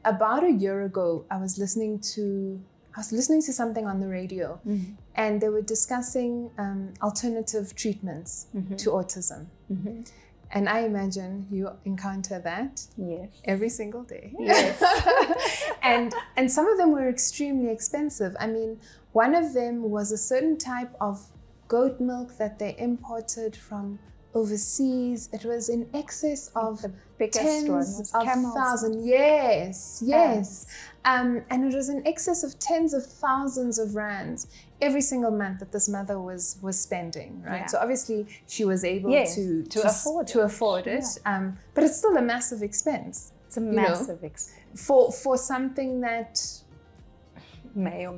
about a year ago, I was listening to something on the radio, and they were discussing alternative treatments to autism. And I imagine you encounter that every single day. Yes. and some of them were extremely expensive. I mean, one of them was a certain type of goat milk that they imported from overseas. It was in excess of The biggest tens one was of camels. thousands. Yes. And it was in excess of tens of thousands of rands every single month that this mother was spending, right? Yeah. So obviously she was able to afford it, but it's still a massive expense. It's a massive expense. For something that May or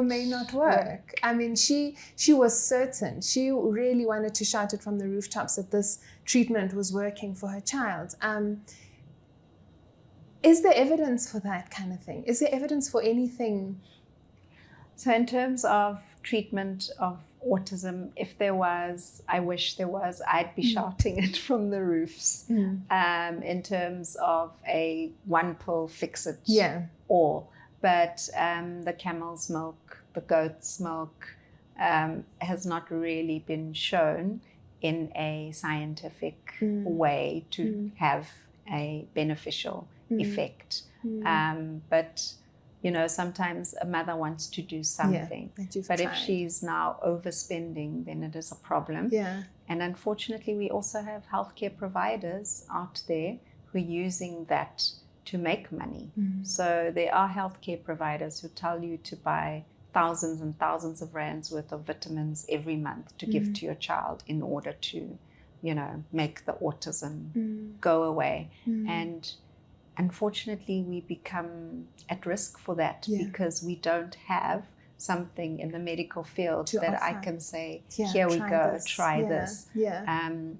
may not work. I mean, she was certain. She really wanted to shout it from the rooftops that this treatment was working for her child. Is there evidence for that kind of thing? Is there evidence for anything? So in terms of treatment of autism, if there was, I wish there was, I'd be shouting it from the roofs. In terms of a one pill fix it all. But the camel's milk, the goat's milk has not really been shown in a scientific way to have a beneficial effect. But you know, sometimes a mother wants to do something, but if she's now overspending, then it is a problem. And unfortunately, we also have healthcare providers out there who are using that to make money. So there are healthcare providers who tell you to buy thousands and thousands of rands worth of vitamins every month to give to your child in order to, you know, make the autism go away. And unfortunately, we become at risk for that because we don't have something in the medical field that offer. I can say, here we go, try this.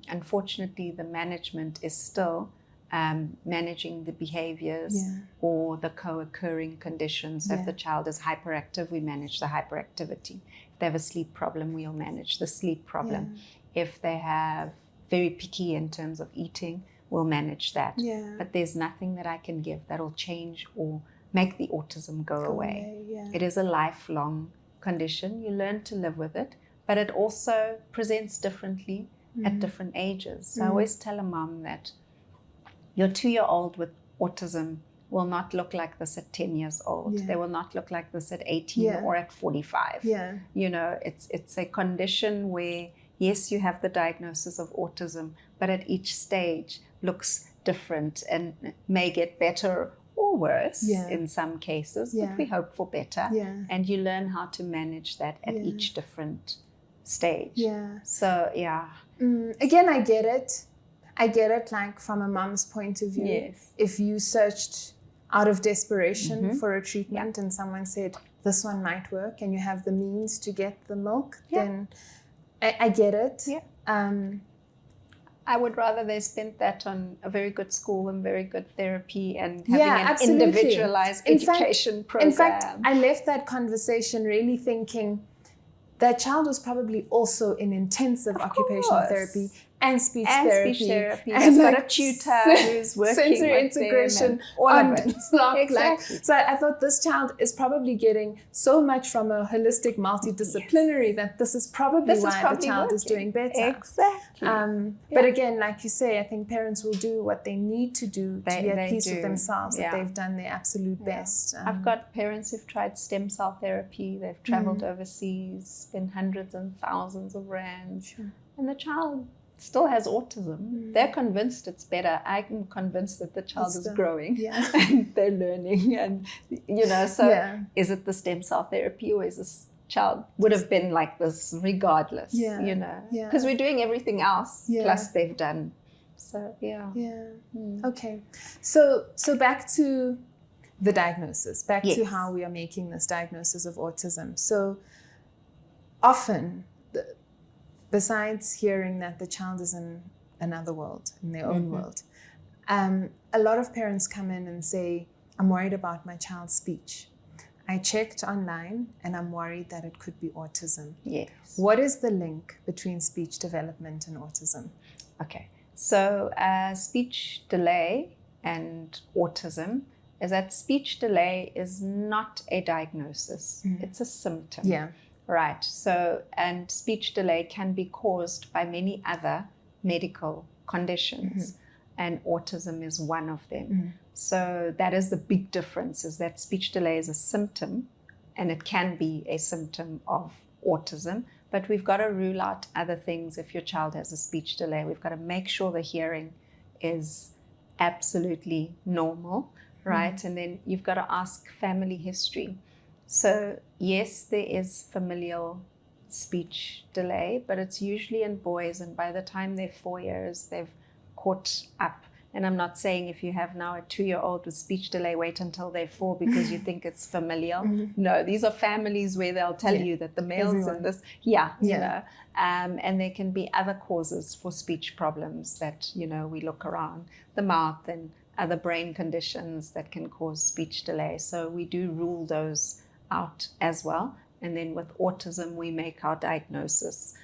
Unfortunately, the management is still managing the behaviors or the co-occurring conditions. If the child is hyperactive, we manage the hyperactivity. If they have a sleep problem, we'll manage the sleep problem. If they have very picky in terms of eating, we'll manage that. But there's nothing that I can give that will change or make the autism go away. It is a lifelong condition. You learn to live with it, but it also presents differently at different ages. So I always tell a mom that your 2-year-old with autism will not look like this at 10 years old. They will not look like this at 18 or at 45. You know, it's a condition where, yes, you have the diagnosis of autism, but at each stage looks different and may get better or worse in some cases, but we hope for better. And you learn how to manage that at each different stage. So, again, I get it. I get it, like from a mom's point of view. If you searched out of desperation for a treatment and someone said, this one might work, and you have the means to get the milk, then I get it. I would rather they spent that on a very good school and very good therapy and having an individualized education program. In fact, I left that conversation really thinking that child was probably also in intensive occupational therapy and speech therapy. And got a tutor who's working sensory with integration, them all of it. Exactly. So I thought this child is probably getting so much from a holistic, multidisciplinary that this is probably why the child is doing better. Exactly. But again, like you say, I think parents will do what they need to do to be at peace with themselves, that they've done their absolute best. I've got parents who've tried stem cell therapy. They've traveled overseas, spent hundreds and thousands of rands, and the child still has autism. They're convinced it's better. I'm convinced that the child is growing and they're learning, and you know, so is it the stem cell therapy, or is this child would have been like this regardless, you know, because we're doing everything else plus they've done. So Okay, so back to the diagnosis, back to how we are making this diagnosis of autism. So often, besides hearing that the child is in another world, in their own world, a lot of parents come in and say, I'm worried about my child's speech. I checked online and I'm worried that it could be autism. What is the link between speech development and autism? Okay, so speech delay and autism is that speech delay is not a diagnosis. It's a symptom. Yeah. Right. So, and speech delay can be caused by many other medical conditions, and autism is one of them. So that is the big difference, is that speech delay is a symptom, and it can be a symptom of autism, but we've got to rule out other things. If your child has a speech delay, we've got to make sure the hearing is absolutely normal, right? And then you've got to ask family history. So yes, there is familial speech delay, but it's usually in boys, and by the time they're 4 years, they've caught up. And I'm not saying if you have now a 2-year-old with speech delay, wait until they're 4 because you think it's familial. No, these are families where they'll tell you that the male's in this. You know, and there can be other causes for speech problems that, you know, we look around the mouth and other brain conditions that can cause speech delay. So we do rule those out as well. And then with autism, we make our diagnosis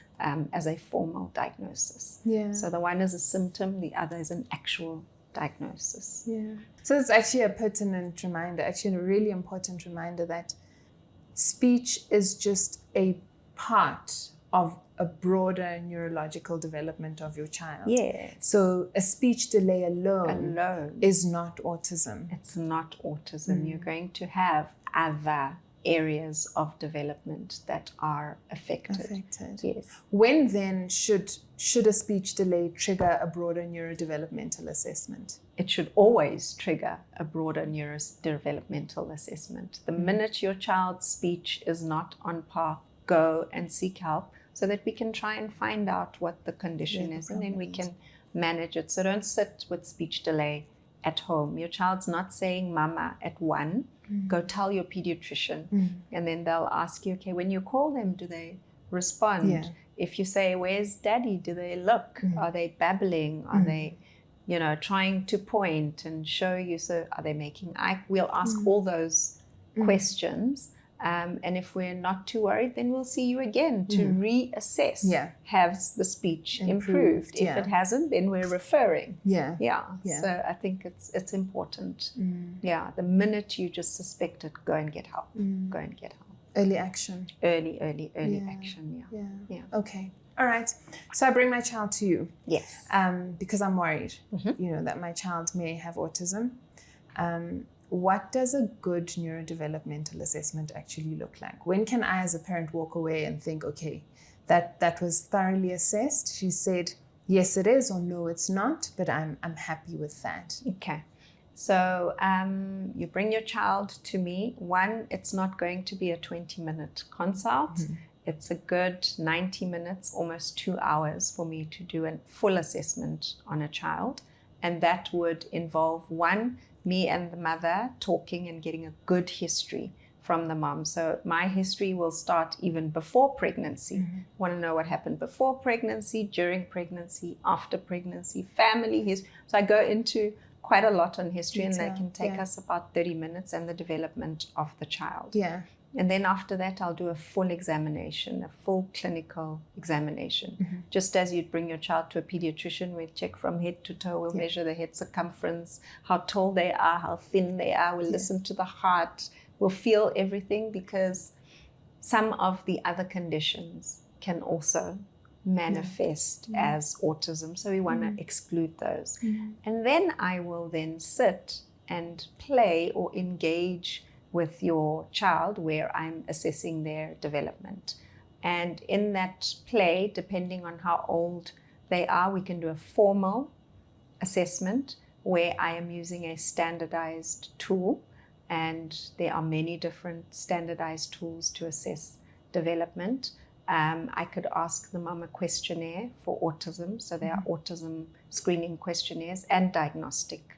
as a formal diagnosis. Yeah. So the one is a symptom, the other is an actual diagnosis. Yeah. So it's actually a pertinent reminder, actually a really important reminder, that speech is just a part of a broader neurological development of your child. Yes. So a speech delay alone is not autism. It's not autism. You're going to have other areas of development that are affected. Yes. When then should a speech delay trigger a broader neurodevelopmental assessment? It should always trigger a broader neurodevelopmental assessment. The minute your child's speech is not on par, go and seek help so that we can try and find out what the condition is, and then we can manage it. So don't sit with speech delay at home. Your child's not saying mama at 1. Go tell your pediatrician, and then they'll ask you, okay, when you call them, do they respond? If you say, where's daddy? Do they look? Are they babbling? Are they, you know, trying to point and show you? So are they making eye? We'll ask all those questions. And if we're not too worried, then we'll see you again to reassess. Has the speech improved? If it hasn't, then we're referring. So I think it's important. The minute you just suspect it, go and get help. Go and get help. Early action. Early action. Okay. All right. So I bring my child to you. Yes. Because I'm worried, you know, that my child may have autism. What does a good neurodevelopmental assessment actually look like? When can I as a parent walk away and think, okay, that was thoroughly assessed? She said, yes, it is, or no, it's not, but I'm happy with that. Okay. So you bring your child to me. One, it's not going to be a 20-minute consult. It's a good 90 minutes, almost 2 hours for me to do a full assessment on a child. And that would involve, one, me and the mother talking and getting a good history from the mom. So my history will start even before pregnancy. Want to know what happened before pregnancy, during pregnancy, after pregnancy, family history. So I go into quite a lot on history, and that can take us about 30 minutes, and the development of the child. And then after that, I'll do a full examination, a full clinical examination. Just as you'd bring your child to a pediatrician, we'd check from head to toe. We'll measure the head circumference, how tall they are, how thin they are. We'll listen to the heart. We'll feel everything, because some of the other conditions can also manifest as autism. So we want to exclude those. And then I will then sit and play or engage with your child, where I'm assessing their development. And in that play, depending on how old they are, we can do a formal assessment where I am using a standardized tool, and there are many different standardized tools to assess development. I could ask the mom a questionnaire for autism. So there are autism screening questionnaires and diagnostic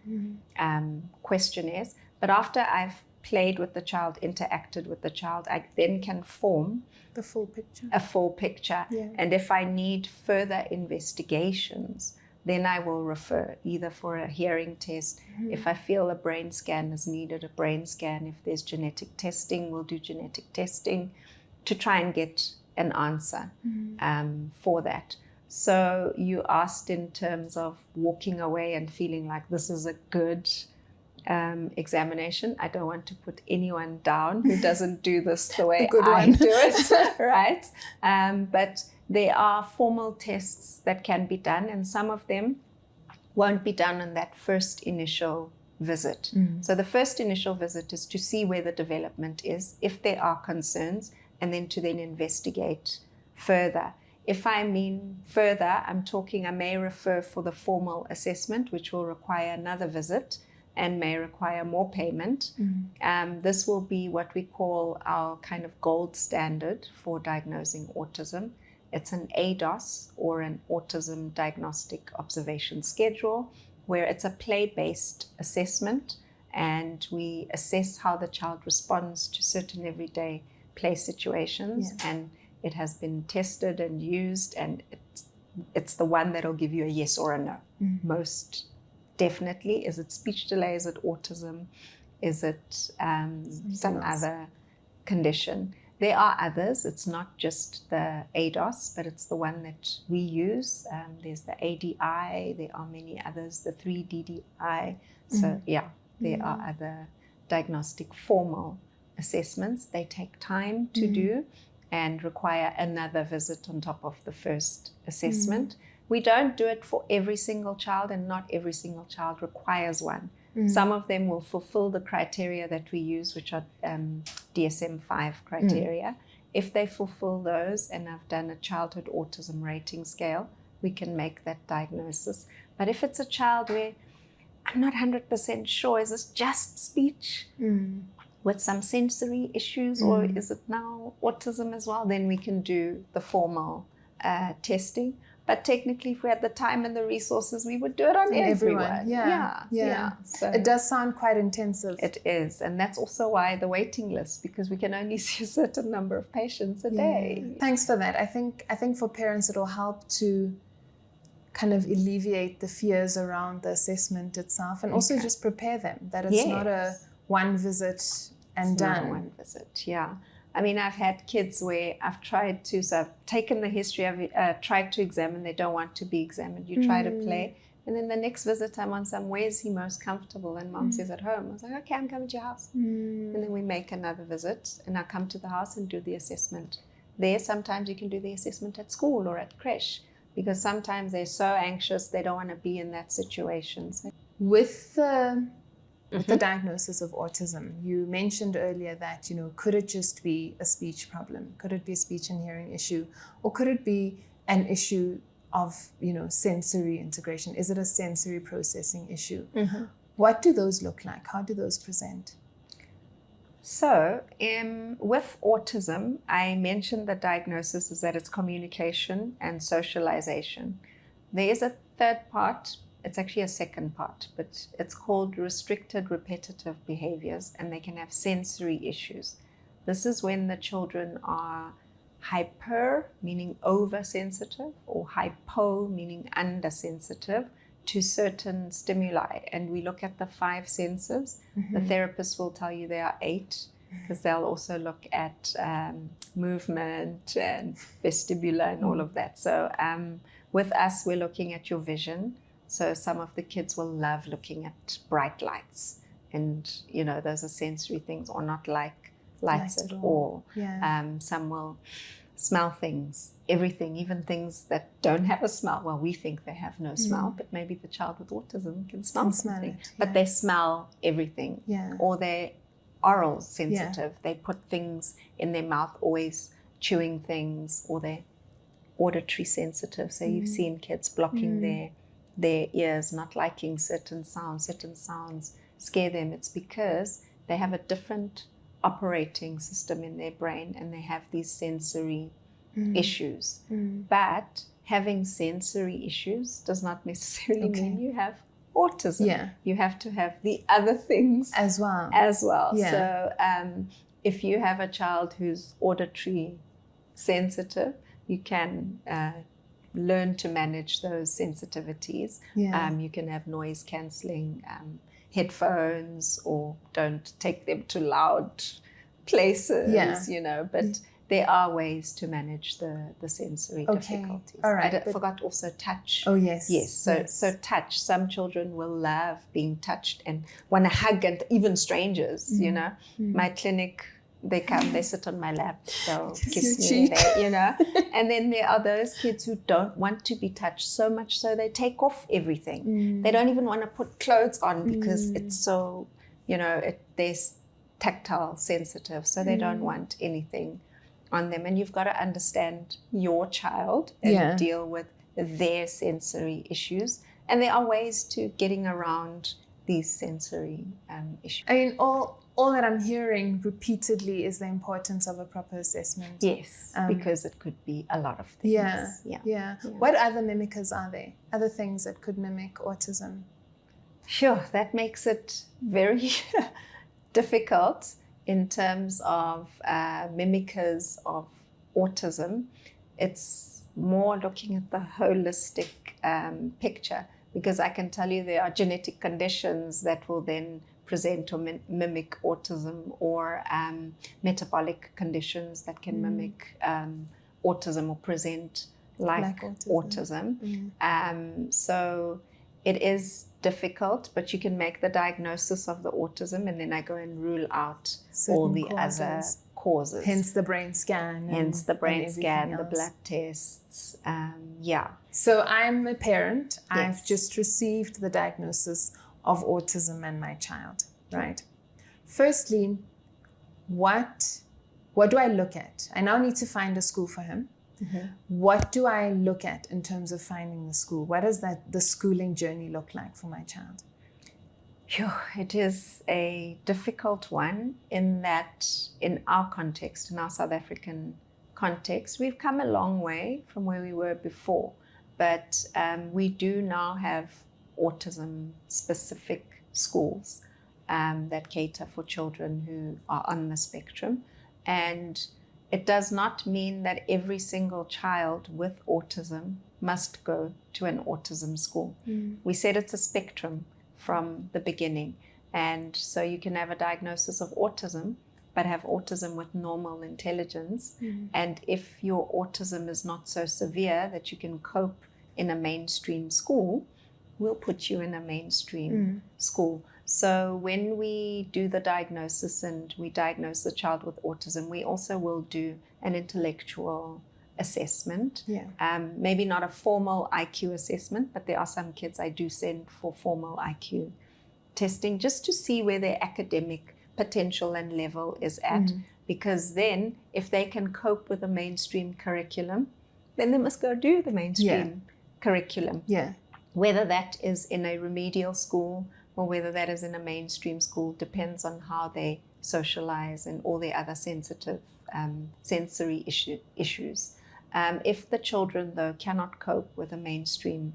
questionnaires. But after I've played with the child, interacted with the child, I then can form the full picture. A full picture. And if I need further investigations, then I will refer either for a hearing test. If I feel a brain scan is needed, a brain scan. If there's genetic testing, we'll do genetic testing to try and get an answer for that. So you asked in terms of walking away and feeling like this is a good examination. I don't want to put anyone down who doesn't do this the way good I one. do it, right? But there are formal tests that can be done, and some of them won't be done on that first initial visit. So the first initial visit is to see where the development is, if there are concerns, and then to then investigate further. If I mean further, I'm talking I may refer for the formal assessment, which will require another visit and may require more payment. This will be what we call our kind of gold standard for diagnosing autism. It's an ADOS, or an Autism Diagnostic Observation Schedule, where it's a play-based assessment, and we assess how the child responds to certain everyday play situations. And it has been tested and used, and it's the one that'll give you a yes or a no. Most definitely. Is it speech delay? Is it autism? Is it some other condition? There are others. It's not just the ADOS, but it's the one that we use. There's the ADI. There are many others, the 3DDI. So there are other diagnostic formal assessments. They take time to do and require another visit on top of the first assessment. We don't do it for every single child, and not every single child requires one. Some of them will fulfill the criteria that we use, which are DSM-5 criteria. If they fulfill those and have done a childhood autism rating scale, we can make that diagnosis. But if it's a child where I'm not 100% sure, is this just speech with some sensory issues, or is it now autism as well, then we can do the formal testing. But technically, if we had the time and the resources, we would do it on everyone. So it does sound quite intensive. It is. And that's also why the waiting list, because we can only see a certain number of patients a day. Thanks for that. I think for parents, it'll help to kind of alleviate the fears around the assessment itself, and also just prepare them that it's not a one visit and done. Not one visit, I mean, I've had kids where I've tried to, so I've taken the history, I've tried to examine, they don't want to be examined. You try to play, and then the next visit I'm on some, where is he most comfortable? And mom says at home. I was like, okay, I'm coming to your house. And then we make another visit, and I come to the house and do the assessment. There, sometimes you can do the assessment at school or at creche, because sometimes they're so anxious, they don't want to be in that situation. So, with the diagnosis of autism, you mentioned earlier that, could it just be a speech problem? Could it be a speech and hearing issue? Or could it be an issue of, sensory integration? Is it a sensory processing issue? What do those look like? How do those present? So, with autism, I mentioned the diagnosis is that it's communication and socialization. There is a third part. It's actually a second part, but it's called restricted repetitive behaviors, and they can have sensory issues. This is when the children are hyper, meaning oversensitive, or hypo, meaning undersensitive to certain stimuli. And we look at the 5 senses. The therapist will tell you there are 8, because they'll also look at movement and vestibular and all of that. So with us, we're looking at your vision. So some of the kids will love looking at bright lights, and those are sensory things, or not like lights at all. Some will smell things, everything, even things that don't have a smell. Well, we think they have no smell, but maybe the child with autism can smell something. But they smell everything. Or they're oral sensitive. They put things in their mouth, always chewing things, or they're auditory sensitive. So you've seen kids blocking their ears, not liking certain sounds scare them. It's because they have a different operating system in their brain, and they have these sensory issues. But having sensory issues does not necessarily mean you have autism. You have to have the other things as well. So if you have a child who's auditory sensitive, you can learn to manage those sensitivities. You can have noise cancelling headphones, or don't take them to loud places, but there are ways to manage the sensory difficulties. All right. I forgot also touch. Oh, yes. Yes. So touch. Some children will love being touched and want to hug, and even strangers, you know. My clinic, they come, they sit on my lap, they'll kiss me, you know. And then there are those kids who don't want to be touched, so much so they take off everything. They don't even want to put clothes on because it's so, you know, they're tactile sensitive, so they don't want anything on them. And you've got to understand your child and deal with their sensory issues. And there are ways to getting around these sensory issues. I mean, all that I'm hearing repeatedly is the importance of a proper assessment. Yes, because it could be a lot of things. Yeah. What other mimickers are there? Other things that could mimic autism? Sure, that makes it very difficult in terms of mimickers of autism. It's more looking at the holistic picture, because I can tell you there are genetic conditions that will then present or mimic autism, or metabolic conditions that can mimic autism or present like autism. So it is difficult, but you can make the diagnosis of the autism, and then I go and rule out all the other causes. Hence the brain scan. The blood tests. So I'm a parent. Yes. I've just received the diagnosis of autism in my child, right? Firstly, what do I look at? I now need to find a school for him. What do I look at in terms of finding the school? What does the schooling journey look like for my child? It is a difficult one in that, in our context, in our South African context, we've come a long way from where we were before, but we do now have autism-specific schools that cater for children who are on the spectrum. And it does not mean that every single child with autism must go to an autism school. We said it's a spectrum from the beginning. And so you can have a diagnosis of autism, but have autism with normal intelligence. And if your autism is not so severe that you can cope in a mainstream school, we'll put you in a mainstream school. So when we do the diagnosis and we diagnose the child with autism, we also will do an intellectual assessment. Maybe not a formal IQ assessment, but there are some kids I do send for formal IQ testing just to see where their academic potential and level is at. Because then if they can cope with a mainstream curriculum, then they must go do the mainstream curriculum. Whether that is in a remedial school or whether that is in a mainstream school depends on how they socialize and all the other sensitive sensory issues. If the children, though, cannot cope with a mainstream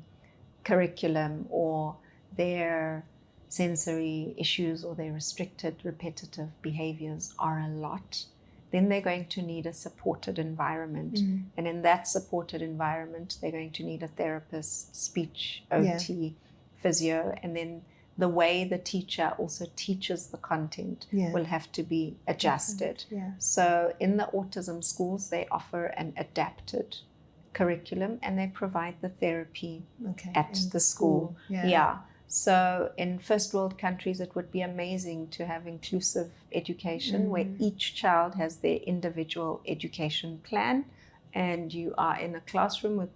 curriculum, or their sensory issues or their restricted repetitive behaviors are a lot, then they're going to need a supported environment. And in that supported environment, they're going to need a therapist, speech, OT, physio, and then the way the teacher also teaches the content will have to be adjusted. So in the autism schools, they offer an adapted curriculum, and they provide the therapy at the school. So in first world countries, it would be amazing to have inclusive education where each child has their individual education plan, and you are in a classroom with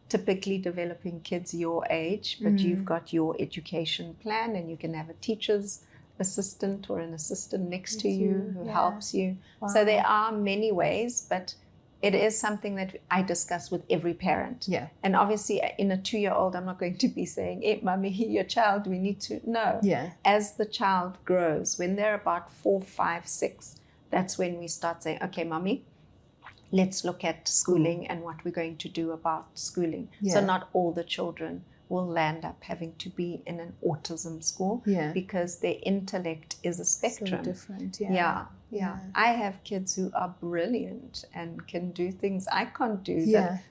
typically developing kids your age, but you've got your education plan, and you can have a teacher's assistant or an assistant next to you who helps you. So there are many ways, but it is something that I discuss with every parent. And obviously in a 2-year-old, I'm not going to be saying, hey, mommy, your child, we need to know. As the child grows, when they're about 4, 5, 6, that's when we start saying, okay, mommy, let's look at schooling and what we're going to do about schooling. So not all the children will land up having to be in an autism school because their intellect is a spectrum. So different. I have kids who are brilliant and can do things I can't do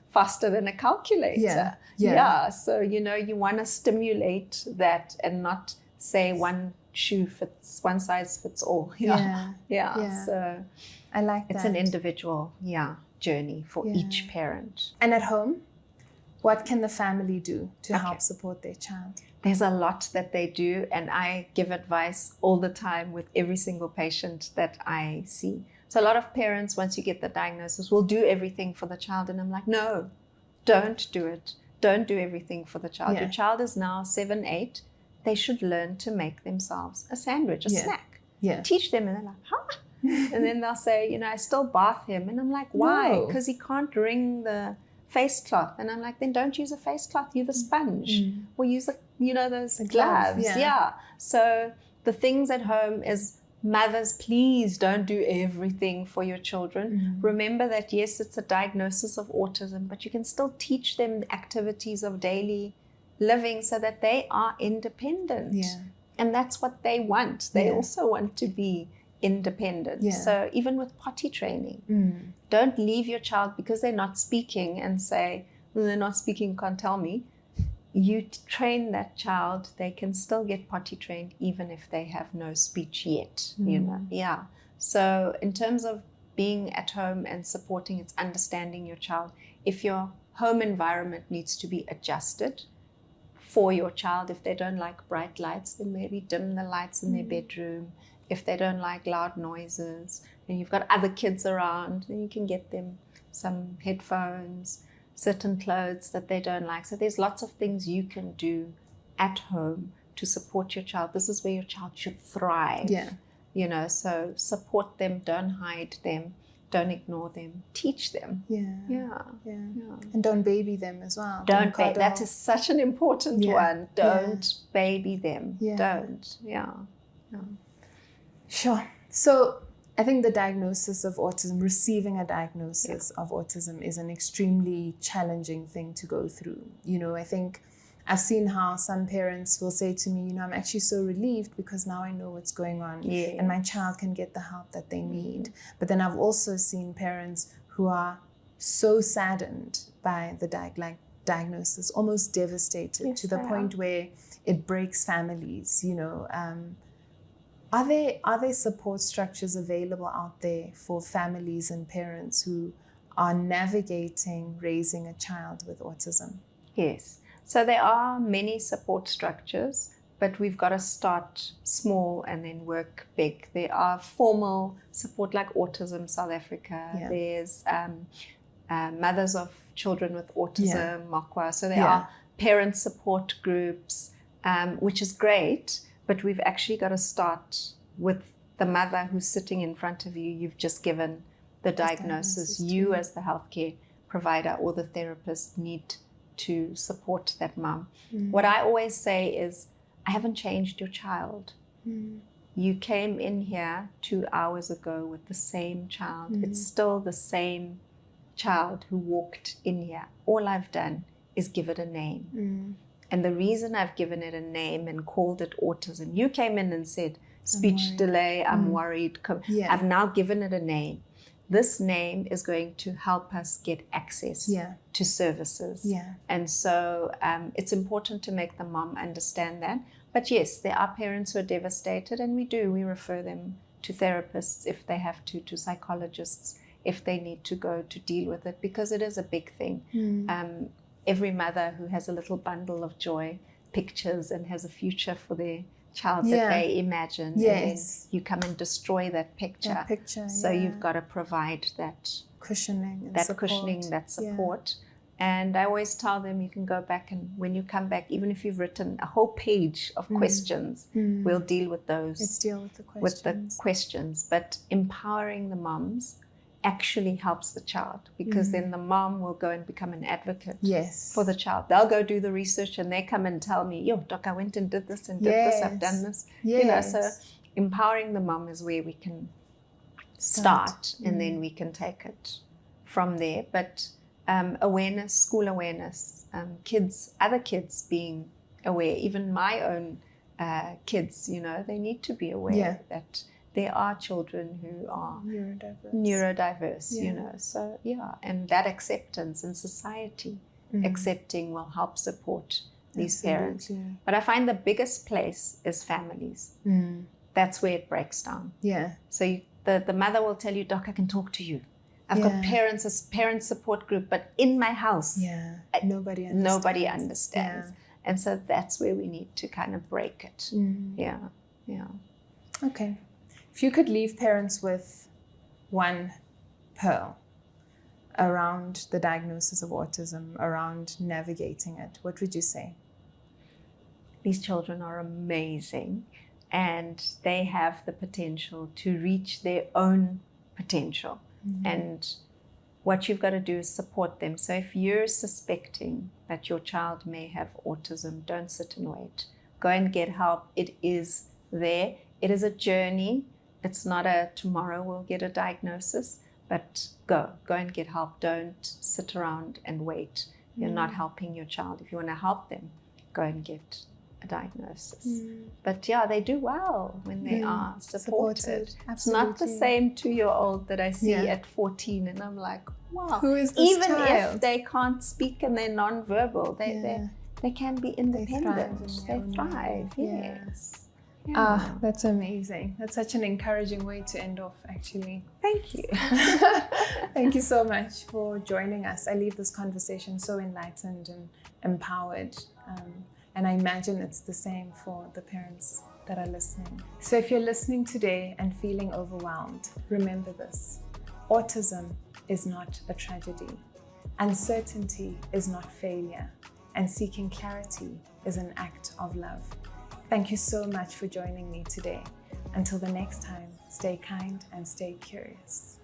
faster than a calculator. So, you know, you want to stimulate that and not say one one size fits all. Yeah. So I like that. It's an individual journey for each parent. And at home, what can the family do to help support their child? There's a lot that they do, and I give advice all the time with every single patient that I see. So a lot of parents, once you get the diagnosis, will do everything for the child, and I'm like, no, don't do it. Don't do everything for the child. Your child is now 7, 8. They should learn to make themselves a sandwich, a snack. Teach them, and they're like, huh? And then they'll say, I still bath him. And I'm like, why? Because he can't wring the face cloth. And I'm like, then don't use a face cloth, use a sponge. Or use those gloves. So the things at home is, mothers, please don't do everything for your children. Remember that, yes, it's a diagnosis of autism, but you can still teach them the activities of daily living so that they are independent. And that's what they want. They also want to be independent. So even with potty training, don't leave your child because they're not speaking and say, well, they're not speaking, can't tell me. You train that child, they can still get potty trained even if they have no speech yet, So in terms of being at home and supporting, it's understanding your child. If your home environment needs to be adjusted for your child, if they don't like bright lights, then maybe dim the lights in their bedroom. If they don't like loud noises and you've got other kids around, then you can get them some headphones, certain clothes that they don't like. So there's lots of things you can do at home to support your child. This is where your child should thrive. So support them, don't hide them, don't ignore them, teach them. And don't baby them as well. Don't baby. That is such an important one. Don't baby them. Don't. Sure. So I think the diagnosis of autism, receiving a diagnosis of autism, is an extremely challenging thing to go through. I think I've seen how some parents will say to me, I'm actually so relieved because now I know what's going on and my child can get the help that they need. But then I've also seen parents who are so saddened by the diagnosis, almost devastated to the point where it breaks families, Are there support structures available out there for families and parents who are navigating raising a child with autism? Yes. So there are many support structures, but we've got to start small and then work big. There are formal support like Autism South Africa. There's Mothers of Children with Autism, MAKWA. So there are parent support groups, which is great. But we've actually got to start with the mother who's sitting in front of you. You've just given the diagnosis. You as the healthcare provider or the therapist need to support that mom. What I always say is, I haven't changed your child. You came in here 2 hours ago with the same child. It's still the same child who walked in here. All I've done is give it a name. And the reason I've given it a name and called it autism, you came in and said, speech delay, I'm worried. I've now given it a name. This name is going to help us get access to services. And so it's important to make the mom understand that. But yes, there are parents who are devastated, and we refer them to therapists if they have to psychologists if they need to go to deal with it, because it is a big thing. Every mother who has a little bundle of joy pictures and has a future for their child that they imagine, and then you come and destroy that picture. So you've got to provide that cushioning, that support. And I always tell them, you can go back, and when you come back, even if you've written a whole page of questions, we'll deal with those. Let's deal with the questions. But empowering the moms actually helps the child, because then the mom will go and become an advocate for the child. They'll go do the research and they come and tell me, yo, doc, I went and did this and did this, I've done this. So empowering the mom is where we can start and then we can take it from there. But awareness, school awareness, other kids being aware, even my own kids, they need to be aware that there are children who are neurodiverse, so and that acceptance in society, accepting will help support these parents. Absolutely. But I find the biggest place is families. That's where it breaks down. Yeah. So the mother will tell you, Doc, I can talk to you. I've got parents, a parent support group, but in my house, nobody understands. Yeah. And so that's where we need to kind of break it. Yeah. Okay. If you could leave parents with one pearl around the diagnosis of autism, around navigating it, what would you say? These children are amazing, and they have the potential to reach their own potential. And what you've got to do is support them. So if you're suspecting that your child may have autism, don't sit and wait. Go and get help. It is there. It is a journey. It's not a tomorrow we'll get a diagnosis, but go and get help. Don't sit around and wait. You're not helping your child. If you want to help them, go and get a diagnosis. But yeah, they do well when they are supported. It's not the same 2-year-old that I see at 14 and I'm like, wow. Who is this Even child? if they can't speak and they're non-verbal, they can be independent. They thrive. Yes. That's amazing. That's such an encouraging way to end off, actually. Thank you. Thank you so much for joining us. I leave this conversation so enlightened and empowered. And I imagine it's the same for the parents that are listening. So if you're listening today and feeling overwhelmed, remember this. Autism is not a tragedy. Uncertainty is not failure. And seeking clarity is an act of love. Thank you so much for joining me today. Until the next time, stay kind and stay curious.